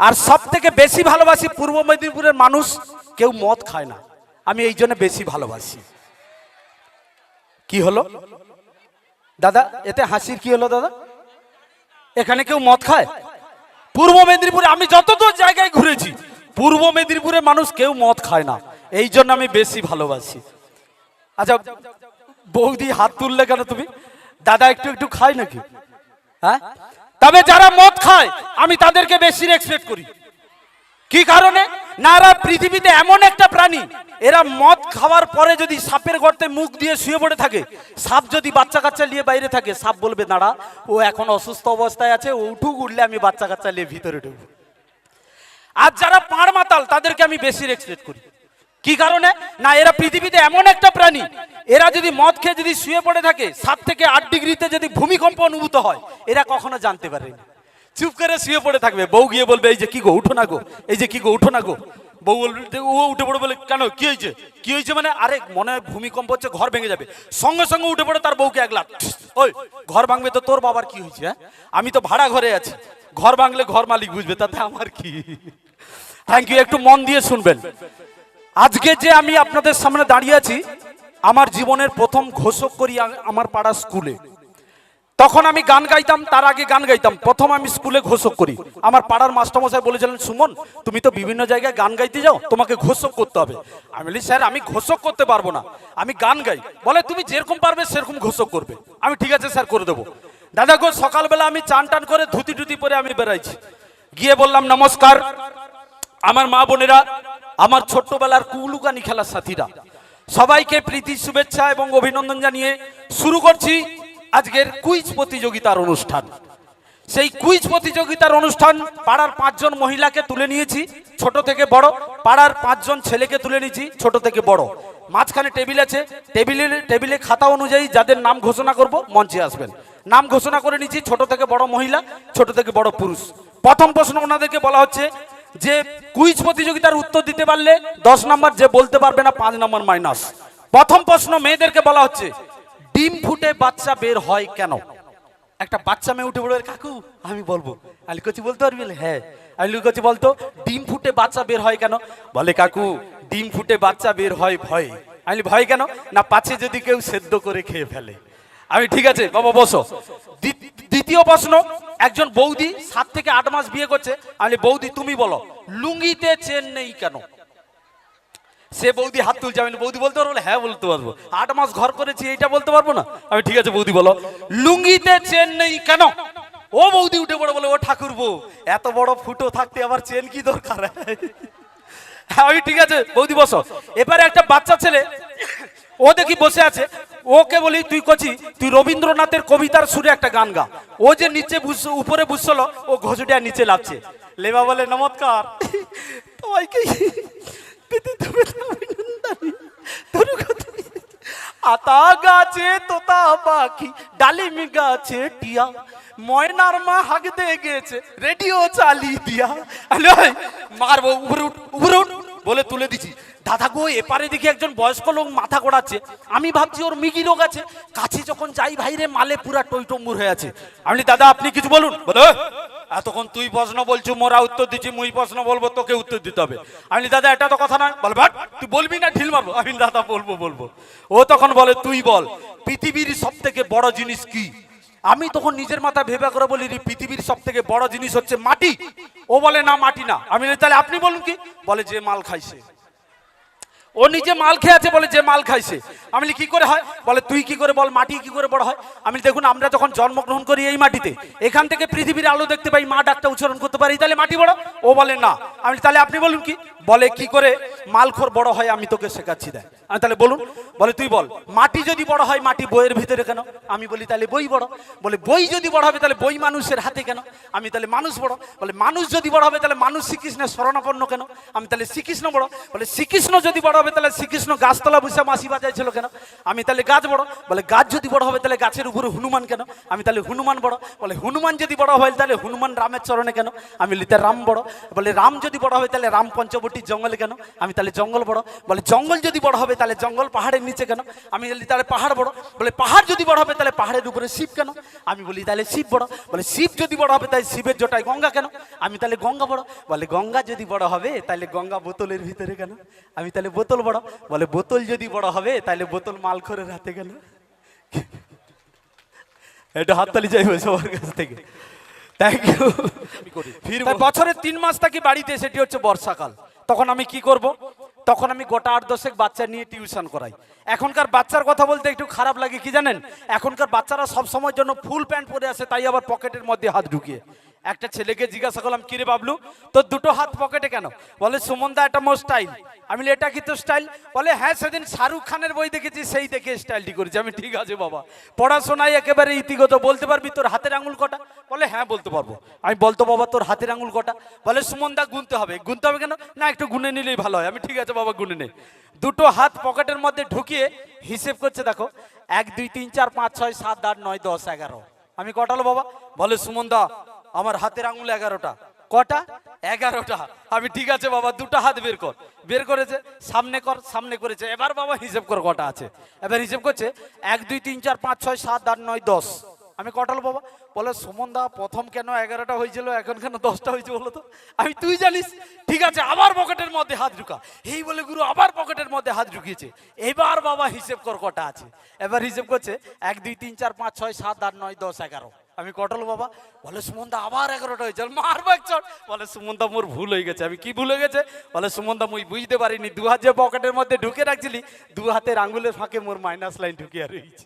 আর সব থেকে বেশি ভালোবাসি পূর্ব মেদিনীপুরের মানুষ কেউ মদ খায় না, আমি এই জন্য বেশি ভালোবাসি। কি হলো দাদা, এতে হাসির কি হলো দাদা? এখানে কেউ মদ খায়? পূর্ব মেদিনীপুরে আমি যতদূর জায়গায় ঘুরেছি, পূর্ব মেদিনীপুরের মানুষ কেউ মদ খায় না, এই জন্য আমি বেশি ভালোবাসি। আচ্ছা বৌদি হাত তুললে কেন তুমি? দাদা একটু একটু খায় নাকি? হ্যাঁ, তবে যারা মদ খায় আমি তাদেরকে বেশি রেসপেক্ট করি। কি কারণে? না, এরা পৃথিবীতে এমন একটা প্রাণী, এরা মদ খাওয়ার পরে যদি সাপের গর্তে মুখ দিয়ে শুয়ে পড়ে থাকে, সাপ যদি বাচ্চা কাচ্চা নিয়ে বাইরে থাকে, সাপ বলবে দাঁড়া, ও এখন অসুস্থ অবস্থায় আছে, ও উঠুক, উঠলে আমি বাচ্চা কাচ্চা নিয়ে ভিতরে ঢুকবো। আর যারা পাড় মাতাল তাদেরকে আমি বেশি রেসপেক্ট করি। কি কারণে? না, এরা পৃথিবীতে এমন একটা প্রাণী, এরা যদি মদ খেয়ে যদি শুয়ে পড়ে থাকে, 7 থেকে 8 ডিগ্রিতে যদি ভূমিকম্প অনুভূত হয়, এরা কখনো জানতে পারেনি, চুপ করে শুয়ে পড়ে থাকবে। বউ গিয়ে বলবে এই যে কি গো, উঠো না গো, এই যে কি গো, উঠো না গো। বউ বলবে, ও উঠে পড়ে বলে কেন, কি হয়েছে? কি হয়েছে মানে, আরে মনে হয় ভূমিকম্প হচ্ছে, ঘর ভেঙে যাবে। সঙ্গে সঙ্গে উঠে পড়ে তার বউকে একলা, ওই ঘর ভাঙবে তো তোর বাবার কি হয়েছে? হ্যাঁ, আমি তো ভাড়া ঘরে আছি, ঘর ভাঙলে ঘর মালিক বুঝবে, তাতে আমার কি? থ্যাংক ইউ, একটু মন দিয়ে শুনবেন। আজকে যে আমি আপনাদের সামনে দাঁড়িয়ে আছি, আমার জীবনের প্রথম ঘোষক করি আমার পাড়া স্কুলে। তখন আমি গান গাইতাম, তার আগে গান গাইতাম, প্রথম আমি স্কুলে ঘোষক করি। আমার পাড়ার মাস্টারমশাই বলেছিলেন, সুমন তুমি তো বিভিন্ন জায়গায় গান গাইতে যাও, তোমাকে ঘোষক করতে হবে। আমি বলি স্যার আমি ঘোষক করতে পারবো না, আমি গান গাই। বলে তুমি যেরকম পারবে সেরকম ঘোষক করবে। আমি ঠিক আছে স্যার, করে দেবো। দাদা গো, সকালবেলা আমি চান টান করে ধুতি টুতি পরে আমি বেড়াইছি, গিয়ে বললাম নমস্কার আমার মা বোনেরা, আমার ছোট্টবেলার কুলুকানি খেলার সাথীরা, সবাইকে প্রীতি শুভেচ্ছা এবং অভিনন্দন জানিয়ে শুরু করছি আজকের কুইজ প্রতিযোগিতার অনুষ্ঠান। সেই কুইজ প্রতিযোগিতার অনুষ্ঠান পাড়ার 5 জন মহিলাকে তুলে নিয়েছি, ছোট থেকে বড়। পাড়ার 5 জন ছেলেকে তুলে নিয়েছি, ছোট থেকে বড়। মাঝখানে টেবিল আছে, টেবিলে খাতা অনুযায়ী যাদের নাম ঘোষণা করব মঞ্চে আসবেন। নাম ঘোষণা করে নিয়েছি, ছোট থেকে বড় মহিলা, ছোট থেকে বড় পুরুষ। প্রথম প্রশ্ন ওনাদেরকে বলা হচ্ছে যে কুইজ প্রতিযোগিতার উত্তর দিতে পারলে 10 নম্বর, যে বলতে পারবে না 5 নম্বর মাইনাস। প্রথম প্রশ্ন মেয়েদেরকে বলা হচ্ছে, ডিম ফুটে বাচ্চা বের হয় কেন? একটা বাচ্চা মেয়ে উঠে বলবে কাকু আমি বলবো। আলি কচি বলতে পারবি? হ্যাঁ। আলি কচি বলতো ডিম ফুটে বাচ্চা বের হয় কেন? বলে কাকু ডিম ফুটে বাচ্চা বের হয় ভয়ে। আমি ভয় কেন? না পাছে যদি কেউ সেদ্ধ করে খেয়ে ফেলে। আমি ঠিক আছে বাবা বসো। দ্বিতীয় প্রশ্ন, একজন বৌদি 7 থেকে 8 মাস বিয়ে করছে। আমি বৌদি তুমি বলো লুঙ্গিতে চেন নেই কেন? সে বৌদি হাত তুলছে। আমি বৌদি বলতে পারবো? হ্যাঁ বলতে পারবো। 8 মাস ঘর করেছি, এইটা বলতে পারবো না? আমি ঠিক আছে বৌদি বলো লুঙ্গিতে চেন নেই কেন? ও বৌদি উঠে পড়ে বলে, ও ঠাকুরপো এত বড় ফুটো থাকতে আবার চেন কি দরকার? আমি ঠিক আছে বৌদি বসো। এবারে একটা বাচ্চা ছেলে, ও দেখি বসে আছে, ওকে বলি তুই কচি তুই রবীন্দ্রনাথের কবিতার সুরে একটা গান গা। ও যে নিচে উপরে বুঝছিল, ও ঘষুটিয়া নিচে লাভছে। লেবা বলে নমস্কার তোমাকে আতা গাছে তোতা পাখি, ডালিম গাছে টিয়া, ময়নার মা হাগ দিয়ে গেছে রেডিও চালিয়ে দিয়া। মারবো, উপরে উঠ উপরে উঠ বলে তুলে দিছি। দাদা গো, এপারে দেখি একজন বয়স্ক লোক মাথা গোড়াচ্ছে। আমি ভাবছি ওর মিগি রোগ আছে। কাছে যখন যাই ভাইরে মালে পুরা টইটম্বুর হয়ে আছে। আমি দাদা আপনি কিছু বলুন। বলো এতক্ষণ তুই প্রশ্ন বলছো, মোরা উত্তর দিচ্ছি, মুই প্রশ্ন বলবো, তোকে উত্তর দিতে হবে। আমি দাদা এটা তো কথা নয়। বলে ভাট তুই বলবি না ঢিল মারবো। আমি দাদা বলবো। ও তখন বলে তুই বল পৃথিবীর সব থেকে বড় জিনিস কি? আমি তখন নিজের মাথা ভেবে করে বলি পৃথিবীর সব থেকে বড় জিনিস হচ্ছে মাটি। ও বলে না মাটি না। আমি তাহলে আপনি বলুন কি? বলে যে মাল খাইছে। ও নিজে মাল খেয়ে আছে, বলে যে মাল খাইছে। আমি কি করে হয়? বলে তুই কি করে বল মাটি কি করে বড় হয়? আমি দেখুন আমরা যখন জন্মগ্রহণ করি এই মাটিতে, এখান থেকে পৃথিবীর আলো দেখতে পাই, মা ডাকটা উচ্চারণ করতে পারি, তাহলে মাটি বড়? ও বলে না। আমি তাহলে আপনি বলুন কি? বলে কি করে মালখোর বড় হয় আমি তোকে শেখাচ্ছি দেয়। আমি তাহলে বলুন। বলে তুই বল মাটি যদি বড় হয় মাটি বইয়ের ভিতরে কেন? আমি বলি তাহলে বই বড়। বলে বই যদি বড় হবে তাহলে বই মানুষের হাতে কেন? আমি তাহলে মানুষ বড়। বলে মানুষ যদি বড় হবে তাহলে মানুষ শ্রীকৃষ্ণের শরণাপন্ন কেন? আমি তাহলে শ্রীকৃষ্ণ বড়। বলে শ্রীকৃষ্ণ যদি বড় হবে তাহলে শ্রীকৃষ্ণ গাছতলা বসে মাসি বাজাইছিল কেন? আমি তাহলে গাছ বড়। বলে গাছ যদি বড় হবে তাহলে গাছের উপরে হনুমান কেন? আমি তাহলে হনুমান বড়। বলে হনুমান যদি বড় হয় তাহলে হনুমান রামের চরণে কেন? আমি লিতে রাম বড়। বলে রাম যদি বড় হবে তাহলে রাম পঞ্চবটি জঙ্গলে কেন? আমি তাহলে জঙ্গল বড়। বলে জঙ্গল যদি বড় হবে তাহলে জঙ্গল পাহাড়ের নিচে কেন? আমি বলি তাহলে পাহাড় বড়। বলে পাহাড় যদি বড় হবে তাহলে পাহাড়ের উপরে শিব কেন? আমি বলি তাহলে শিব বড়। বলে শিব যদি বড় হবে তাহলে শিবের জটায় গঙ্গা কেন? আমি তাহলে গঙ্গা বড়। বলে গঙ্গা যদি বড় হবে তাহলে গঙ্গা বোতলের ভিতরে কেন? আমি তাহলে বোতল বড়। বলে বোতল যদি বড় হবে তাহলে বোতল মালখোরের হাতে কেন? এটা হাততালি চাইবে সবার কাছ থেকে। Thank you. বছরে 3 মাস থাকি বাড়িতে, সেটি হচ্ছে বর্ষাকাল। তখন আমি কি করব? তখন আমি গোটা 8-10 বাচ্চা নিয়ে টিউশন করাই। এখনকার বাচ্চার কথা বলতে একটু খারাপ লাগে, কি জানেন? এখনকার বাচ্চারা সব সময়ের জন্য ফুল প্যান্ট পরে আসে, তাই আবার পকেটের মধ্যে হাত ঢুকিয়ে। একটা ছেলেকে জিজ্ঞাসা করলাম, কিরে বাবলু তোর দুটো হাত পকেটে কেন? বলে সুমনদা এটা মোর স্টাইল। আমি বলি এটা কি তোর স্টাইল? বলে হ্যাঁ, সেদিন শাহরুখ খানের বই দেখেছি, সেই দেখে স্টাইলটি করেছি। আমি ঠিক আছে বাবা, পড়াশোনায় একেবারে ইতিগত, বলতে পারবি তোর হাতের আঙুল কটা? বলে হ্যাঁ বলতে পারবো। আমি বলতো বাবা তোর হাতের আঙুল কটা? বলে সুমনদা গুনতে হবে। গুনতে হবে কেন? না একটু গুনে নিলেই ভালো হয়। আমি ঠিক আছে বাবা গুনে নে। দুটো হাত পকেটের মধ্যে ঢুকিয়ে হিসেব করছে, দেখো 1 2 3 4 5 6 7 8 9 10 11। আমি কটা হলো বাবা? বলে সুমনদা আমার হাতের আঙুল 11টা। কটা? 11টা। আমি ঠিক আছে বাবা, দুটো হাত বের কর। বের করেছে, সামনে কর, সামনে করেছে। এবার বাবা হিসেব কর কটা আছে। এবার হিসেব করছে 1 2 3 4 5 6 7 8 9 10। আমি কটা হলো বাবা? বলে সুমনদা প্রথম কেন 11টা হয়েছিল, এখন কেন 10টা হয়েছে বলো তো? আমি তুই জানিস। ঠিক আছে, আবার পকেটের মধ্যে হাত ঢুকা। এই বলে গুরু আবার পকেটের মধ্যে হাত ঢুকিয়েছে। এবার বাবা হিসেব কর কটা আছে। এবার হিসেব করছে 1 2 3 4 5 6 7 8 9 10 11। আমি কটা হলো বাবা? বলে সুমনদা আবার 11টা হয়েছে। মারবো এক চড়। বলে সুমনদা মোর ভুল হয়ে গেছে। আমি কি ভুল হয়ে গেছে? বলে সুমনদা মুই বুঝতে পারিনি, 2 হাত যে পকেটের মধ্যে ঢুকে রাখছিলি, 2 হাতের আঙ্গুলের ফাঁকে মোর মাইনাস লাইন ঢুকিয়ে রয়েছে।